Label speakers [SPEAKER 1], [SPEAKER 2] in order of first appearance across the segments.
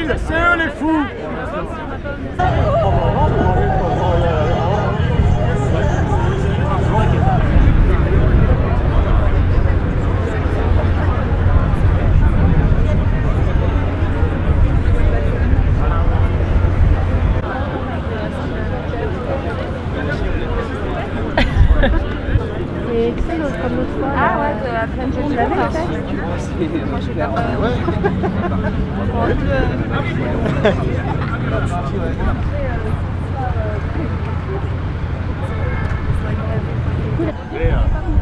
[SPEAKER 1] tranquille, c'est eux les fous.
[SPEAKER 2] Et tu sais, comme l'autre fois,
[SPEAKER 3] Ah ouais, de la pleine
[SPEAKER 2] on l'avait fait.
[SPEAKER 3] Moi j'ai pas.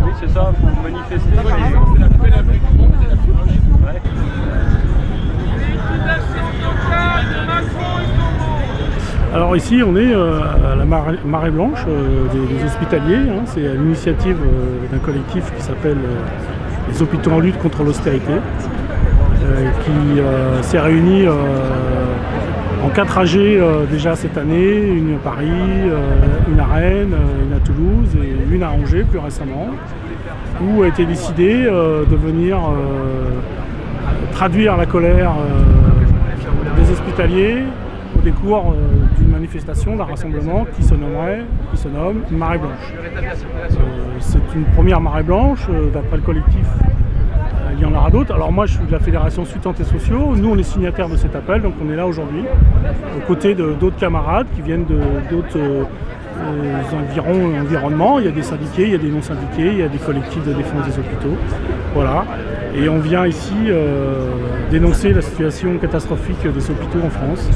[SPEAKER 1] Oui, c'est ça, il faut manifester. Ouais. Alors ici on est à la marée blanche des hospitaliers, hein. C'est à l'initiative d'un collectif qui s'appelle les hôpitaux en lutte contre l'austérité, qui s'est réuni en 4 AG déjà cette année, une à Paris, une à Rennes, une à Toulouse et une à Angers plus récemment, où a été décidé de venir traduire la colère des hospitaliers au décours d'une manifestation, d'un rassemblement qui se nomme Marée Blanche. C'est une première marée blanche, d'après le collectif, il y en aura d'autres. Alors moi je suis de la Fédération Sud Santé Sociaux, nous on est signataires de cet appel, donc on est là aujourd'hui, aux côtés d'autres camarades qui viennent d'autres environnements. Il y a des syndiqués, il y a des non-syndiqués, il y a des collectifs de défense des hôpitaux. Voilà. Et on vient ici dénoncer la situation catastrophique des hôpitaux en France.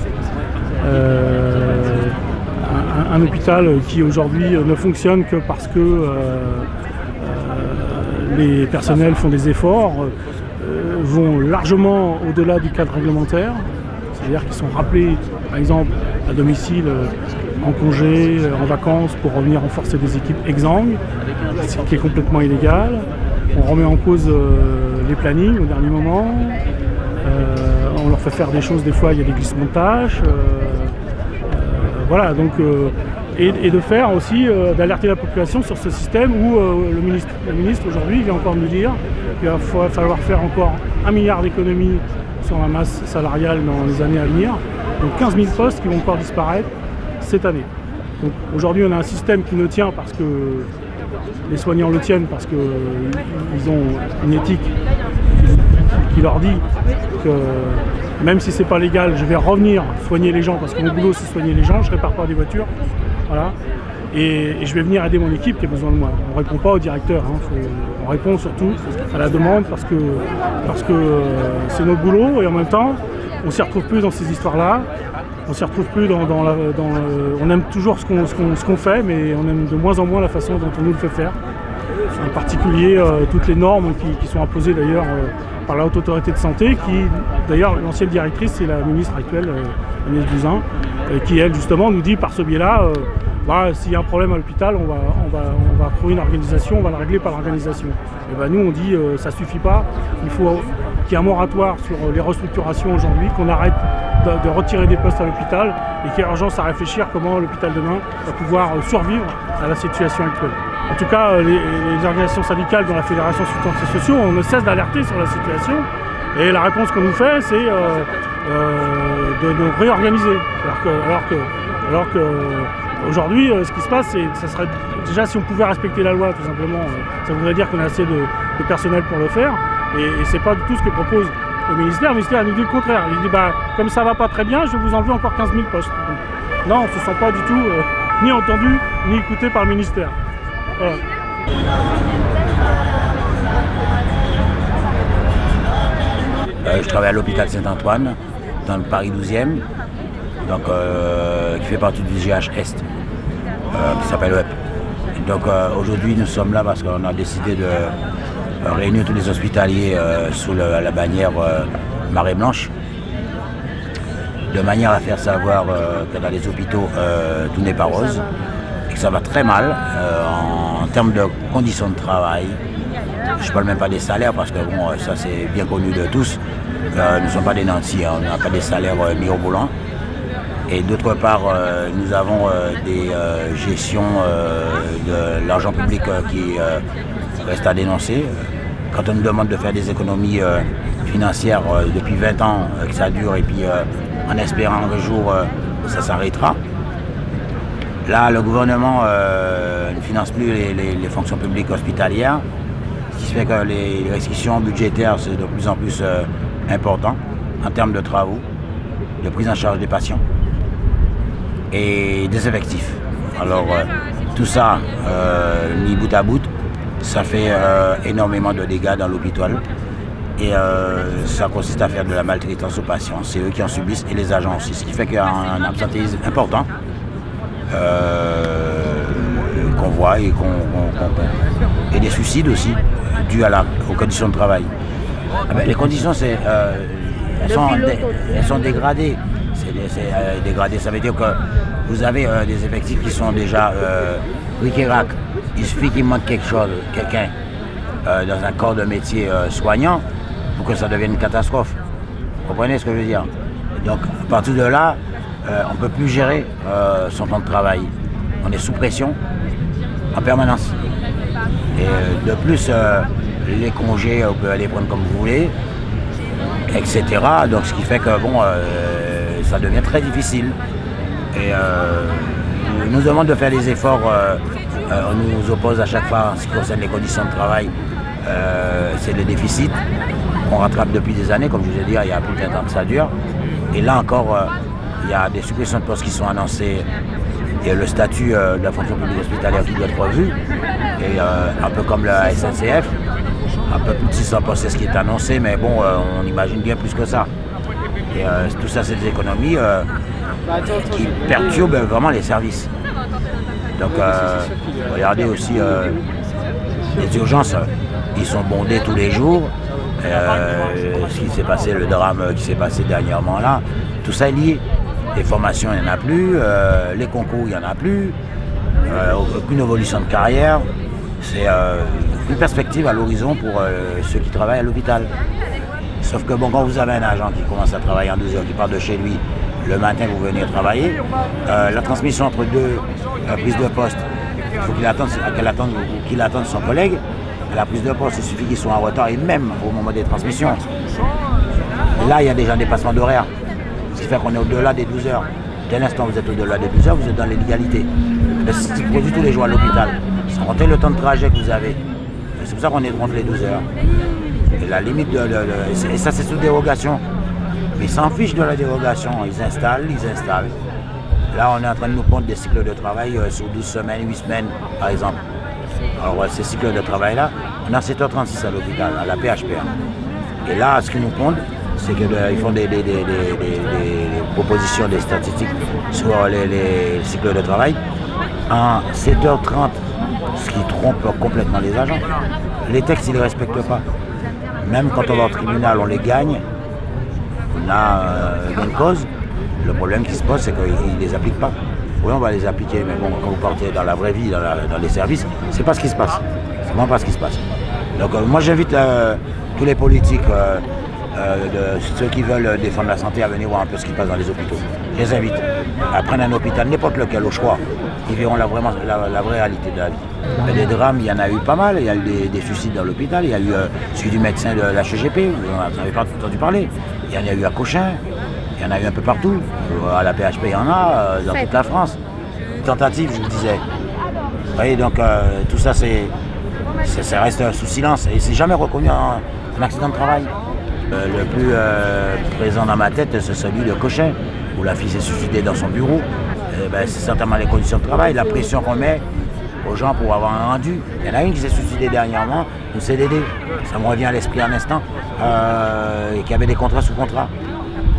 [SPEAKER 1] Un hôpital qui aujourd'hui ne fonctionne que parce que les personnels font des efforts, vont largement au-delà du cadre réglementaire, c'est-à-dire qu'ils sont rappelés, par exemple, à domicile, en congé, en vacances, pour revenir renforcer des équipes exsangues, ce qui est complètement illégal. On remet en cause les plannings au dernier moment, on leur fait faire des choses, des fois il y a des glissements de tâches. Voilà, donc, et de faire aussi, d'alerter la population sur ce système où le ministre aujourd'hui vient encore nous dire qu'il va falloir faire encore 1 milliard d'économies sur la masse salariale dans les années à venir. Donc 15 000 postes qui vont encore disparaître cette année. Donc aujourd'hui on a un système qui ne tient parce que les soignants le tiennent, parce qu'ils ont une éthique qui leur dit que même si c'est pas légal, je vais revenir soigner les gens parce que mon boulot c'est soigner les gens, je répare pas des voitures, voilà. Et je vais venir aider mon équipe qui a besoin de moi. On ne répond pas au directeur, hein. On répond surtout à la demande parce que c'est notre boulot, et en même temps on ne s'y retrouve plus dans ces histoires-là. On ne s'y retrouve plus on aime toujours ce qu'on fait, mais on aime de moins en moins la façon dont on nous le fait faire. En particulier toutes les normes qui sont imposées d'ailleurs par la Haute Autorité de Santé, qui d'ailleurs l'ancienne directrice c'est la ministre actuelle, Agnès Buzyn, qui elle justement nous dit par ce biais-là, s'il y a un problème à l'hôpital, on va trouver une organisation, on va la régler par l'organisation. Et ben nous on dit ça suffit pas, il faut qu'il y ait un moratoire sur les restructurations aujourd'hui, qu'on arrête de retirer des postes à l'hôpital et qu'il y a urgence à réfléchir comment l'hôpital demain va pouvoir survivre à la situation actuelle. En tout cas, les organisations syndicales dans la Fédération Sud Santé Sociaux, on ne cesse d'alerter sur la situation, et la réponse qu'on nous fait, c'est de nous réorganiser. Alors que aujourd'hui, ce qui se passe, ça serait déjà si on pouvait respecter la loi, tout simplement, ça voudrait dire qu'on a assez de personnel pour le faire, et c'est pas du tout ce que propose le ministère. Le ministère nous dit le contraire. Il dit comme ça va pas très bien, je vais vous enlever encore 15 000 postes. Donc, non, on ne se sent pas du tout ni entendu ni écouté par le ministère. Voilà.
[SPEAKER 4] Je travaille à l'hôpital Saint-Antoine, dans le Paris 12e, donc, qui fait partie du GH Est, qui s'appelle WEP. Donc aujourd'hui nous sommes là parce qu'on a décidé de réunir tous les hospitaliers sous la bannière Marée Blanche, de manière à faire savoir que dans les hôpitaux tout n'est pas rose, et que ça va très mal en termes de conditions de travail. Je ne parle même pas des salaires parce que bon, ça c'est bien connu de tous. Nous ne sommes pas des nantis, hein, on n'a pas des salaires mirobolants. Et d'autre part, nous avons des gestions de l'argent public qui restent à dénoncer. Quand on nous demande de faire des économies financières depuis 20 ans, que ça dure, et puis en espérant qu'un jour ça s'arrêtera. Là, le gouvernement ne finance plus les fonctions publiques hospitalières, ce qui fait que les restrictions budgétaires c'est de plus en plus important en termes de travaux, de prise en charge des patients et des effectifs. Alors tout ça, mis bout à bout, ça fait énormément de dégâts dans l'hôpital et ça consiste à faire de la maltraitance aux patients. C'est eux qui en subissent et les agents aussi, ce qui fait qu'il y a un absentéisme important qu'on voit et et des suicides aussi dus aux conditions de travail. Ah ben, les conditions, elles sont dégradées. Dégradé, ça veut dire que vous avez des effectifs qui sont déjà ric-et-rac. Il suffit qu'il manque quelque chose, quelqu'un dans un corps de métier soignant pour que ça devienne une catastrophe. Vous comprenez ce que je veux dire? Donc à partir de là, on ne peut plus gérer son temps de travail. On est sous pression en permanence. Et de plus, les congés, on peut les prendre comme vous voulez, etc. Donc ce qui fait que bon, ça devient très difficile. Et on nous demande de faire des efforts, on nous oppose à chaque fois en ce qui concerne les conditions de travail. C'est le déficit qu'on rattrape depuis des années, comme je vous ai dit, il y a plus d'un temps que ça dure. Et là encore, il y a des suppressions de postes qui sont annoncées. Et le statut de la fonction publique hospitalière qui doit être revu. Et un peu comme la SNCF, un peu plus de 600 postes, c'est ce qui est annoncé, mais bon, on imagine bien plus que ça. Et tout ça, c'est des économies qui perturbent vraiment les services. Donc, regardez aussi les urgences, ils sont bondés tous les jours. Ce qui s'est passé, le drame qui s'est passé dernièrement là, tout ça est lié. Les formations, il n'y en a plus, les concours, il n'y en a plus, aucune évolution de carrière. C'est une perspective à l'horizon pour ceux qui travaillent à l'hôpital. Sauf que bon, quand vous avez un agent qui commence à travailler en 2 heures, qui part de chez lui, le matin vous venez travailler, la transmission entre deux prises de poste, il faut qu'il attende son collègue. La prise de poste, il suffit qu'il soit en retard et même au moment des transmissions. Là, il y a déjà un dépassement d'horaire. Ce qui fait qu'on est au-delà des 12 heures. Dès l'instant où vous êtes au-delà des 12 heures, vous êtes dans l'illégalité. C'est ce qui produit tous les jours à l'hôpital. Sans compter le temps de trajet que vous avez. C'est pour ça qu'on est contre les 12 heures. Et la limite et ça, c'est sous dérogation. Mais ils s'en fichent de la dérogation. Ils installent. Là, on est en train de nous prendre des cycles de travail sur 12 semaines, 8 semaines, par exemple. Alors, ces cycles de travail-là, on a 7h36 à l'hôpital, à la PHPA. Et là, ce qu'ils nous pondent, c'est qu'ils font des propositions, des statistiques sur les cycles de travail en 7h30, ce qui trompe complètement les agents. Les textes, ils ne les respectent pas. Même quand on va au tribunal, on les gagne, on a gain de cause. Le problème qui se pose, c'est qu'ils ne les appliquent pas. Oui, on va les appliquer, mais bon, quand vous partez dans la vraie vie, dans les services, c'est pas ce qui se passe. C'est vraiment pas ce qui se passe. Donc moi, j'invite tous les politiques, ceux qui veulent défendre la santé, à venir voir un peu ce qui se passe dans les hôpitaux. Je les invite à prendre un hôpital, n'importe lequel, au choix. Ils verront la vraie réalité de la vie. Des drames, il y en a eu pas mal. Il y a eu des suicides dans l'hôpital. Il y a eu celui du médecin de la HGP, vous n'en avez pas entendu parler. Il y en a eu à Cochin. Il y en a eu un peu partout. À la PHP, il y en a dans toute la France. Tentative, je vous disais. Vous voyez, donc tout ça, ça reste sous silence. Et c'est jamais reconnu un accident de travail. Le plus présent dans ma tête, c'est celui de Cochin, où la fille s'est suicidée dans son bureau. C'est certainement les conditions de travail, la pression qu'on met aux gens pour avoir un rendu. Il y en a une qui s'est suicidée dernièrement, une CDD. Ça me revient à l'esprit un instant. Et qui avait des contrats sous contrat.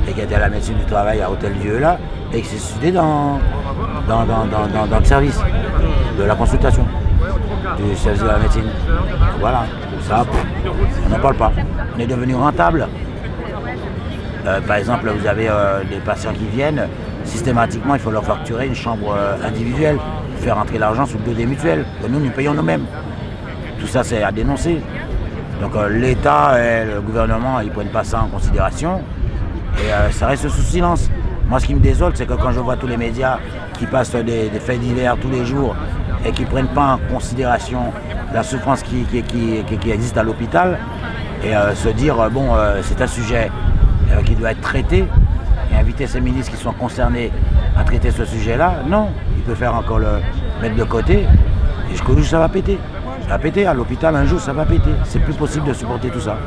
[SPEAKER 4] Et qui était à la médecine du travail à Hôtel-Dieu là, et qui s'est suicidé dans le service de la consultation, du service de la médecine. Voilà, ça, on n'en parle pas. On est devenu rentable. Par exemple, vous avez des patients qui viennent, systématiquement, il faut leur facturer une chambre individuelle, faire rentrer l'argent sous le dos des mutuelles, que nous payons nous-mêmes. Tout ça, c'est à dénoncer. Donc l'État et le gouvernement, ils ne prennent pas ça en considération. Et ça reste sous silence. Moi, ce qui me désole, c'est que quand je vois tous les médias qui passent des faits divers tous les jours et qui ne prennent pas en considération la souffrance qui existe à l'hôpital, et se dire, bon, c'est un sujet qui doit être traité, et inviter ces ministres qui sont concernés à traiter ce sujet-là, non. Il peut faire encore le mettre de côté. Et jusqu'au jour ça va péter. Ça va péter. À l'hôpital, un jour, ça va péter. C'est plus possible de supporter tout ça.